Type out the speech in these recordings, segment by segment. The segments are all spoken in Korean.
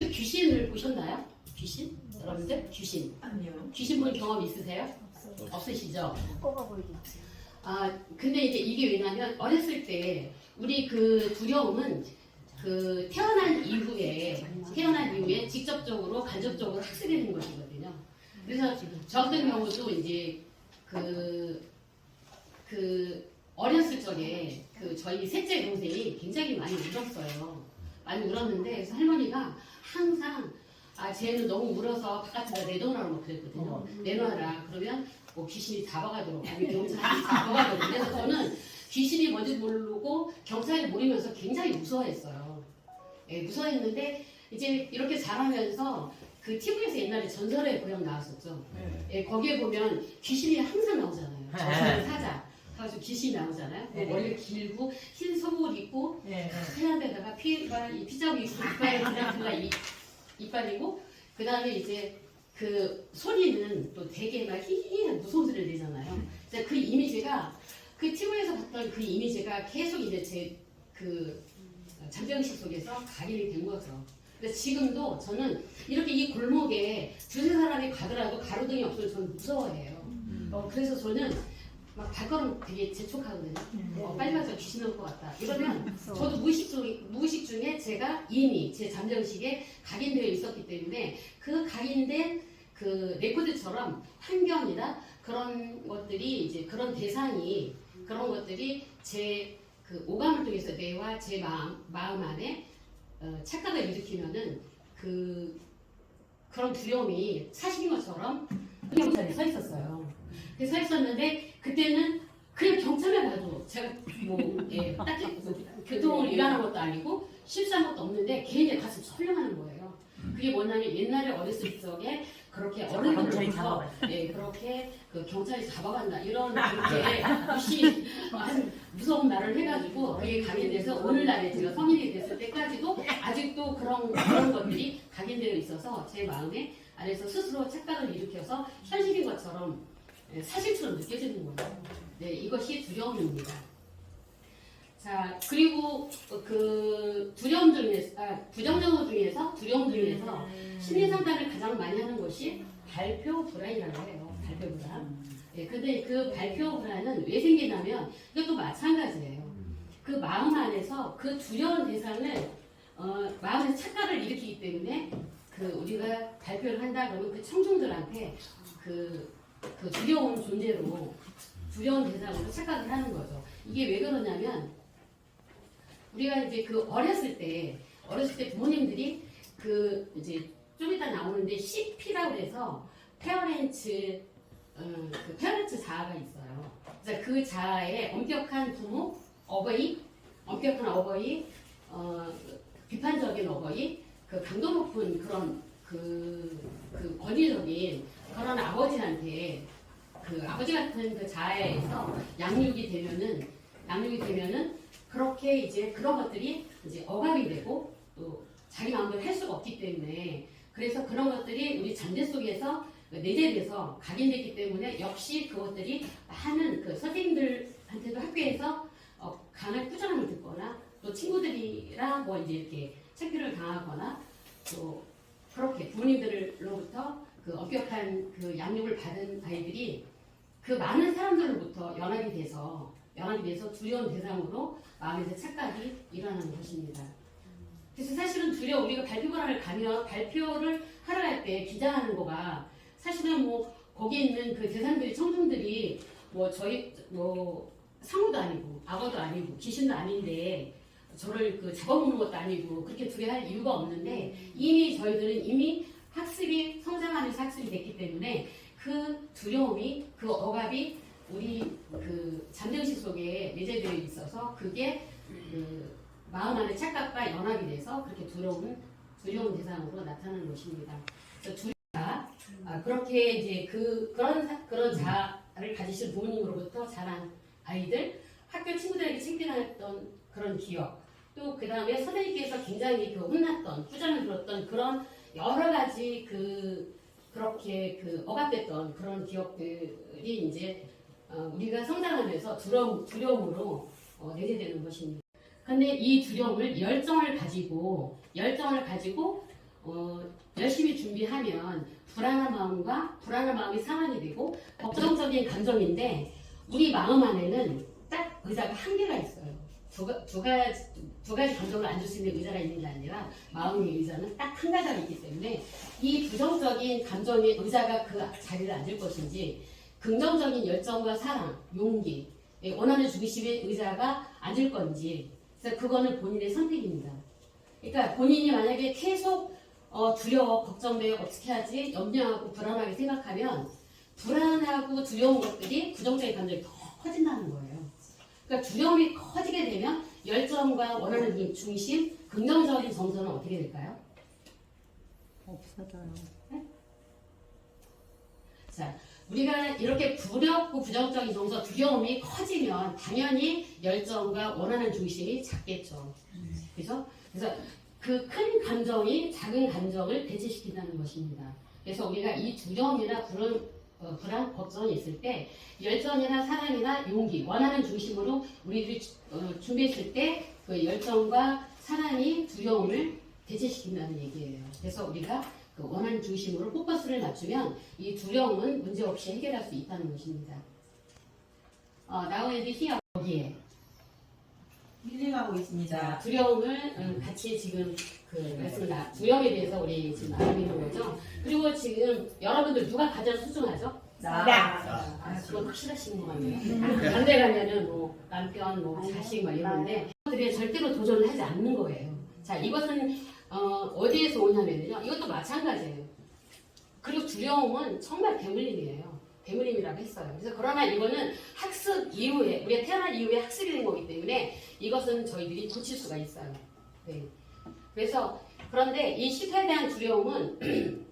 귀신을 보셨나요? 귀신? 여러분들? 귀신. 아니요. 귀신 본 경험 있으세요? 없으시죠? 꼬가 보이겠지. 근데 이게 왜냐면 어렸을 때 우리 그 두려움은 그 태어난 이후에 직접적으로 간접적으로 학습되는 것이거든요. 그래서 저 같은 경우도 이제 그 어렸을 적에 그 저희 셋째 동생이 굉장히 많이 울었어요. 많이 울었는데 그래서 할머니가 항상 쟤는 너무 울어서 바깥에다 내놓으라고 그랬거든요. 내놔라. 그러면 뭐 귀신이 잡아가도록 아니면 경찰이 잡아가도록. 그래서 저는 귀신이 뭔지 모르고 경찰이 모르면서 굉장히 무서워했어요. 예, 무서워했는데 이제 이렇게 자라면서 그 TV에서 옛날에 전설의 고향 나왔었죠. 예, 거기에 보면 귀신이 항상 나오잖아요. 저승 사자. 그래서 귀신이 나오잖아요. 머리가 길고 흰 속옷 입고 하얀 데다가 피자국 입고 이빨이 그냥 이빨이고 그 다음에 이제 그 소리는 또 되게 막 히히한 무서운 소리를 내잖아요. 그래서 그 이미지가 그 TV에서 봤던 그 이미지가 계속 이제 제 그 잠재의식 속에서 각인이 된 거죠. 그래서 지금도 저는 이렇게 이 골목에 두세 사람이 가더라도 가로등이 없어서 저는 무서워해요. 그래서 저는 막 발걸음 되게 재촉하거든요. 빨리 가서 귀신 나올 것 같다. 이러면 저도 무의식 중에 제가 이미 제 잠재의식에 각인되어 있었기 때문에 그 각인된 그 레코드처럼 환경이나 그런 것들이 이제 그런 대상이 그런 것들이 제 그 오감을 통해서 뇌와 제 마음 안에 착각을 일으키면은 그런 두려움이 사실인 것처럼 그냥 자리에 서 있었어요. 그래서 서 있었는데 그때는 그냥 경찰만 봐도 제가 딱히 교통을 일하는 것도 아니고 실수한 것도 없는데 걔네 가슴 설렁하는 거예요. 그게 뭐냐면 옛날에 어렸을 적에 그렇게 어른들로부터 그렇게 그 경찰이 잡아간다 이런 그렇게 무서운 말을 해가지고 그게 각인돼서 오늘날에 제가 성인이 됐을 때까지도 아직도 그런 것들이 각인되어 있어서 제 마음에 안에서 스스로 착각을 일으켜서 현실인 것처럼 사실처럼 느껴지는 거예요. 네, 이것이 두려움입니다. 자, 그리고 그 두려움 중에서 부정적인 두려움 중에서 심리 상담을 가장 많이 하는 것이 발표 불안이라고 해요. 발표 불안. 예, 근데 그 발표 불안은 왜 생기냐면 이것도 마찬가지예요. 그 마음 안에서 그 두려운 대상을 마음에서 착각을 일으키기 때문에 그 우리가 발표를 한다 그러면 그 청중들한테 그 두려운 존재로 두려운 대상으로 착각을 하는 거죠. 이게 왜 그러냐면 우리가 이제 그 어렸을 때 부모님들이 그 이제 좀 이따 나오는데 CP라고 해서 페어렌츠 자아가 있어요. 그래서 그 자아에 엄격한 부모, 엄격한 어버이, 비판적인 어버이, 그 강도 높은 그런 그 권위적인 그런 아버지한테 그 아버지 같은 그 자아에서 양육이 되면은 그렇게 이제 그런 것들이 이제 억압이 되고 또 자기 마음대로 할 수가 없기 때문에 그래서 그런 것들이 우리 잠재 속에서 내재돼서 각인됐기 때문에 역시 그것들이 많은 그 선생님들한테도 학교에서 강한 꾸준함을 듣거나 또 친구들이랑 뭐 이제 이렇게 창피를 당하거나 또 그렇게 부모님들로부터 그 엄격한 그 양육을 받은 아이들이 그 많은 사람들로부터 연합이 돼서 두려운 대상으로 마음에서 착각이 일어나는 것입니다. 그래서 사실은 우리가 발표관을 가면 발표를 하러 갈 때 기자하는 거가 사실은 뭐 거기 있는 그 대상들이 청중들이 뭐 상우도 아니고 악어도 아니고 귀신도 아닌데 저를 그 잡아먹는 것도 아니고 그렇게 두려워할 이유가 없는데 이미 저희들은 이미 성장하면서 학습이 됐기 때문에 그 두려움이 그 억압이 우리 그 잠재의식 속에 내재되어 있어서 그게 그 마음 안에 착각과 연합이 돼서 그렇게 두려운 대상으로 나타나는 것입니다. 그래서 두려움과 그렇게 이제 그런 자아를 가지신 부모님으로부터 자란 아이들, 학교 친구들에게 창피했던 그런 기억, 또 그 다음에 선생님께서 굉장히 혼났던, 꾸전을 들었던 그런 여러 가지 그렇게 억압됐던 그런 기억들이 이제 우리가 성장하면서 두려움으로 내재되는 것입니다. 근데 이 두려움을 열정을 가지고 열심히 준비하면 불안한 마음이 상환이 되고 걱정적인 감정인데 우리 마음 안에는 딱 의자가 한계가 있어요. 두 가지 감정을 안 줄 수 있는 의자가 있는 게 아니라 마음의 의자는 딱 한 가지가 있기 때문에 이 부정적인 감정의 의자가 그 자리를 앉을 것인지 긍정적인 열정과 사랑, 용기, 원하는 중심의 의자가 앉을 건지 그래서 그거는 본인의 선택입니다. 그러니까 본인이 만약에 계속 두려워, 걱정돼, 어떻게 하지, 염려하고 불안하게 생각하면 불안하고 두려운 것들이 부정적인 감정이 더 커진다는 거예요. 그러니까 두려움이 커지게 되면 열정과 원하는 중심, 긍정적인 정서는 어떻게 될까요? 없어져요. 네? 자, 우리가 이렇게 두렵고 부정적인 정서, 두려움이 커지면 당연히 열정과 원하는 중심이 작겠죠. 그죠? 그래서 그 큰 감정이 작은 감정을 대체시킨다는 것입니다. 그래서 우리가 이 두려움이나 불안, 걱정이 있을 때 열정이나 사랑이나 용기, 원하는 중심으로 우리들이 준비했을 때 그 열정과 사랑이 두려움을 대체시킨다는 얘기예요. 그래서 우리가 그 원하는 중심으로 포커스를 맞추면 이 두려움은 문제없이 해결할 수 있다는 것입니다. Now and here 여기에 힐링하고 있습니다. 자, 두려움을 같이 지금 두려움에 대해서 우리 지금 알아보는 거죠. 그리고 지금 여러분들 누가 가장 소중하죠? 그건 확실하신 것 같네요. 반대 가면은 뭐 남편, 뭐 자식 막 이러는데 그들이 절대로 도전을 하지 않는 거예요. 자, 이것은 어디에서 오냐면요. 이것도 마찬가지예요. 그리고 두려움은 정말 대물림이에요. 대물림이라고 했어요. 그래서 그러나 이거는 학습 이후에 우리가 태어난 이후에 학습이 된 거기 때문에 이것은 저희들이 고칠 수가 있어요. 네. 그래서 그런데 이 실패에 대한 두려움은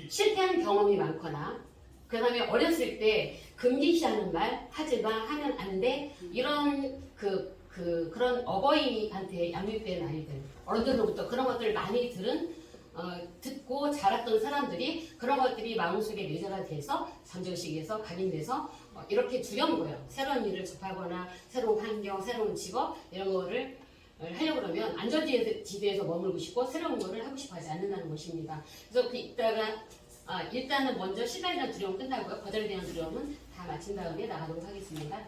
실패한 경험이 많거나 그 다음에 어렸을 때 금기시하는 말 하지 마 하면 안 돼 이런 그런 어버이한테 양육된 아이들 어른들로부터 그런 것들을 많이 듣고 자랐던 사람들이 그런 것들이 마음속에 내재가 돼서 잠재의식에서 각인돼서 이렇게 두려운 거예요. 새로운 일을 접하거나 새로운 환경, 새로운 직업 이런 거를 하려고 그러면 안전지대에서 머물고 싶고 새로운 거를 하고 싶어 하지 않는다는 것입니다. 그래서 이따가 일단은 먼저 실패에 대한 두려움 끝나고요. 거절에 대한 두려움은 다 마친 다음에 나가도록 하겠습니다.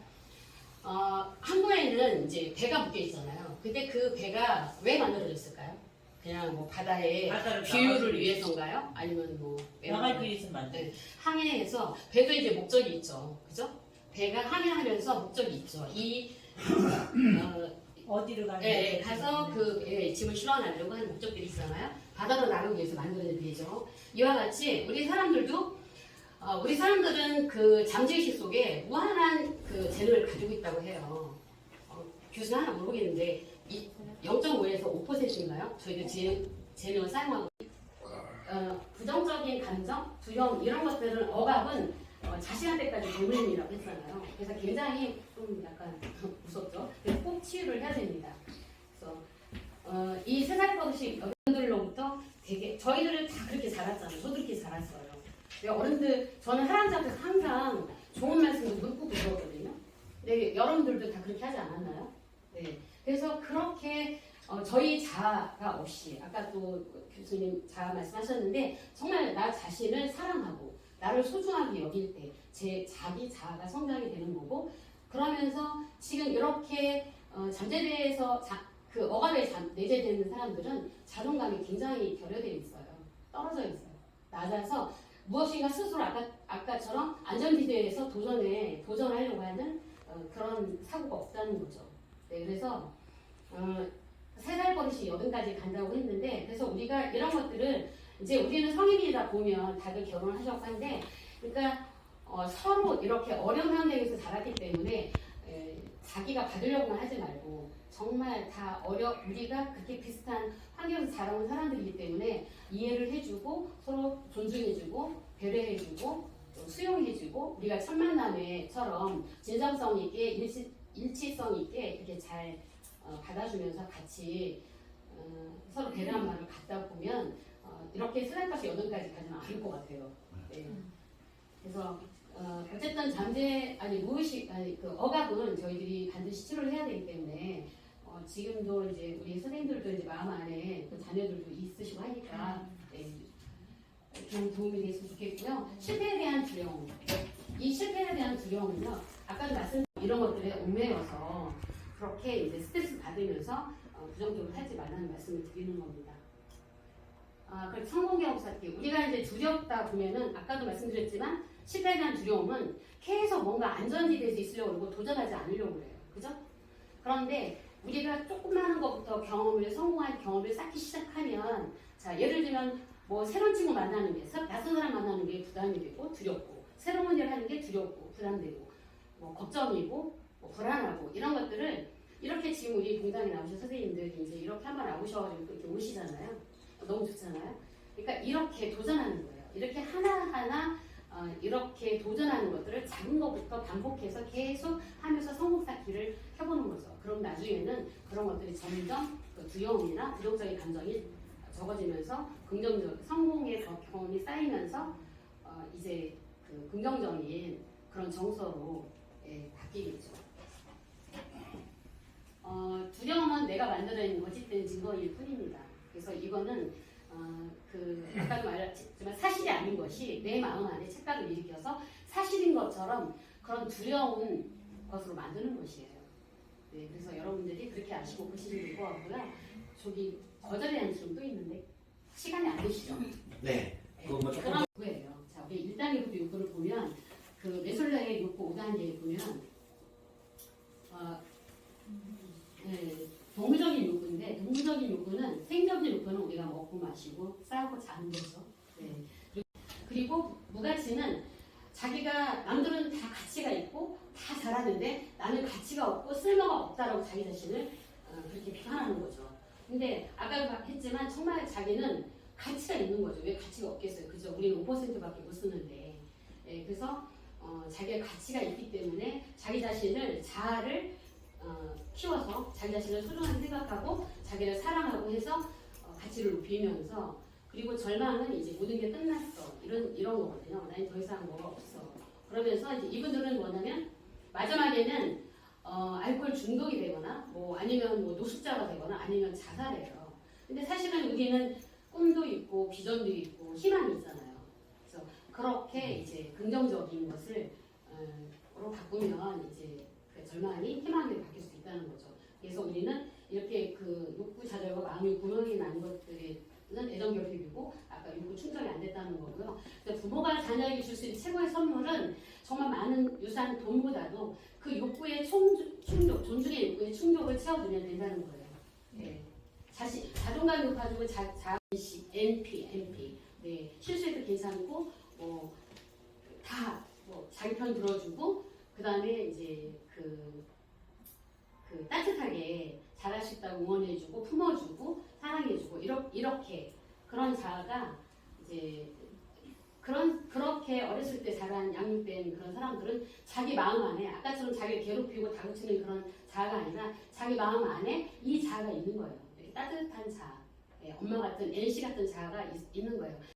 항구에는 이제 배가 묶여 있잖아요. 근데 그 배가 왜 만들어졌을까요? 그냥 뭐 바다의 뷰를 위해서인가요? 아니면 뭐 나갈 길이 있으면 안 돼. 네, 항해해서 배도 이제 목적이 있죠. 그죠? 배가 항해하면서 목적이 있죠. 어디로 가는 네, 가서 짐을 실어나려고 하는 목적들이 있잖아요. 바다로 나가기 위해서 만들어진 배죠. 이와 같이 우리 사람들은 그 잠재의식 속에 무한한 그 재능을 가지고 있다고 해요. 교수는 하나 모르겠는데 0.5에서 5%인가요? 저희들 재능을 사용하고 부정적인 감정, 두려움 이런 것들은 억압은 자신한테까지 대물림이라고 했잖아요. 그래서 굉장히 좀 약간 무섭죠. 그래서 꼭 치유를 해야 됩니다. 그래서 이 3살 버릇이 어른들로부터 되게 저희들은 다 그렇게 자랐잖아요. 저도 그렇게 자랐어요. 어른들 저는 할아버지 앞에서 항상 좋은 말씀을 묻고 그러거든요. 네, 여러분들도 다 그렇게 하지 않았나요? 네. 그래서 그렇게 저희 자아가 없이 아까 또 교수님 자아 말씀하셨는데 정말 나 자신을 사랑하고 나를 소중하게 여길 때 자기 자아가 성장이 되는 거고 그러면서 지금 이렇게 잠재대에서 그 억압에 내재되는 사람들은 자존감이 굉장히 결여되어 있어요. 떨어져 있어요. 낮아서 무엇인가 스스로 아까처럼 안전지대에서 도전하려고 하는 그런 사고가 없다는 거죠. 네, 그래서 3살 버릇이 여든까지 간다고 했는데 그래서 우리가 이런 것들을 이제 우리는 성인이다 보면 다들 결혼을 하셨고 한데 그러니까 서로 이렇게 어려운 환경에서 자랐기 때문에 자기가 받으려고만 하지 말고 정말 다 우리가 그렇게 비슷한 환경에서 자라온 사람들이기 때문에 이해를 해주고 서로 존중해주고 배려해주고 수용해주고 우리가 첫 만남에처럼 진정성 있게 일치성 있게 이렇게 잘 받아주면서 같이 서로 배려한 마음을 갖다 보면 이렇게 3살까지 8까지 가지는 않을 것 같아요. 네. 그래서 어쨌든 무의식 그 억압은 저희들이 반드시 치료를 해야 되기 때문에 지금도 이제 우리 선생님들도 이제 마음 안에 또 자녀들도 있으시고 하니까 네, 좀 도움이 됐으면 좋겠고요. 실패에 대한 두려움. 이 실패에 대한 두려움은요. 아까도 말씀 이런 것들에 얽매여서 그렇게 이제 스트레스 받으면서 부정적으로 하지 말라는 말씀을 드리는 겁니다. 그리고 성공 경험 쌓기. 우리가 이제 두렵다 보면은 아까도 말씀드렸지만 실패에 대한 두려움은 계속 뭔가 안전지대에서 있으려고 그러고 도전하지 않으려고 그래요. 그죠? 그런데 우리가 조그마한 것부터 성공한 경험을 쌓기 시작하면 자, 예를 들면 뭐 새로운 친구 만나는 게 낯선 사람 만나는 게 부담이 되고 두렵고 새로운 일 하는 게 두렵고 부담되고 뭐 걱정이고 뭐 불안하고 이런 것들을 이렇게 지금 우리 공장에 나오신 선생님들이 이제 이렇게 한번 나오셔가지고 이렇게 오시잖아요. 너무 좋잖아요. 그러니까 이렇게 도전하는 거예요. 이렇게 하나하나 이렇게 도전하는 것들을 작은 것부터 반복해서 계속 하면서 성공 쌓기를 해보는 거죠. 그럼 나중에는 그런 것들이 점점 그 두려움이나 부정적인 감정이 적어지면서 긍정적 성공의 경험이 쌓이면서 이제 그 긍정적인 그런 정서로 바뀌겠죠. 두려움은 내가 만들어낸 거짓된 증거일 뿐입니다. 그래서 이거는 아까도 말했지만 사실이 아닌 것이 내 마음 안에 착각을 일으켜서 사실인 것처럼 그런 두려운 것으로 만드는 것이에요. 네, 그래서 여러분들이 그렇게 아시고 보시는 것 같고요. 저기 거절이라는 질문도 있는데 시간이 안 되시죠? 네. 그건 그런 욕구예요. 자, 우리 1단계부터 욕구를 보면 그 메솔라의 욕구 5단계에 보면 네, 동물적인 욕구인데 동물적인 욕구는 생적인 욕구는 우리가 먹고 마시고 싸고 자는 거죠. 네. 그리고 무가치는 자기가 남들은 다 가치가 있고 다 잘하는데 나는 가치가 없고 쓸모가 없다라고 자기 자신을 그렇게 비판하는 거죠. 근데 아까 했지만 정말 자기는 가치가 있는 거죠. 왜 가치가 없겠어요? 그죠? 우리는 5%밖에 못 쓰는데. 네, 그래서 자기가 가치가 있기 때문에 자기 자신을 자아를 키워서 자기 자신을 소중하게 생각하고 자기를 사랑하고 해서 가치를 높이면서 그리고 절망은 이제 모든 게 끝났어 이런 거거든요. 난 더 이상 뭐가 없어. 그러면서 이제 이분들은 뭐냐면 마지막에는 알코올 중독이 되거나 뭐 아니면 뭐 노숙자가 되거나 아니면 자살해요. 근데 사실은 우리는 꿈도 있고 비전도 있고 희망이 있잖아요. 그래서 그렇게 이제 긍정적인 것을 로 바꾸면 이제 그 절망이 희망으로 바뀔 수 있다는 거죠. 그래서 우리는 이렇게 그 욕구 좌절과 마음이 구멍이 난 것들은 애정 결핍이고 아까 욕구 충족이 안 됐다는 거고요. 부모가 자녀에게 줄 수 있는 최고의 선물은 정말 많은 유산 돈보다도 그 욕구의 충족, 존중의 욕구의 충족을 채워주면 된다는 거예요. 네. 자존감이 높아지고 NP. 네. 실수해도 괜찮고 자기 편 들어주고 그 다음에 이제 그 따뜻하게 잘할 수 있다고 응원해주고 품어주고 사랑해주고 이렇게 그런 자아가 이제 그렇게 어렸을 때 자란 양육된 그런 사람들은 자기 마음 안에 아까처럼 자기를 괴롭히고 다그치는 그런 자아가 아니라 자기 마음 안에 이 자아가 있는 거예요. 이렇게 따뜻한 자아, 엄마 같은 NC 같은 자아가 있는 거예요.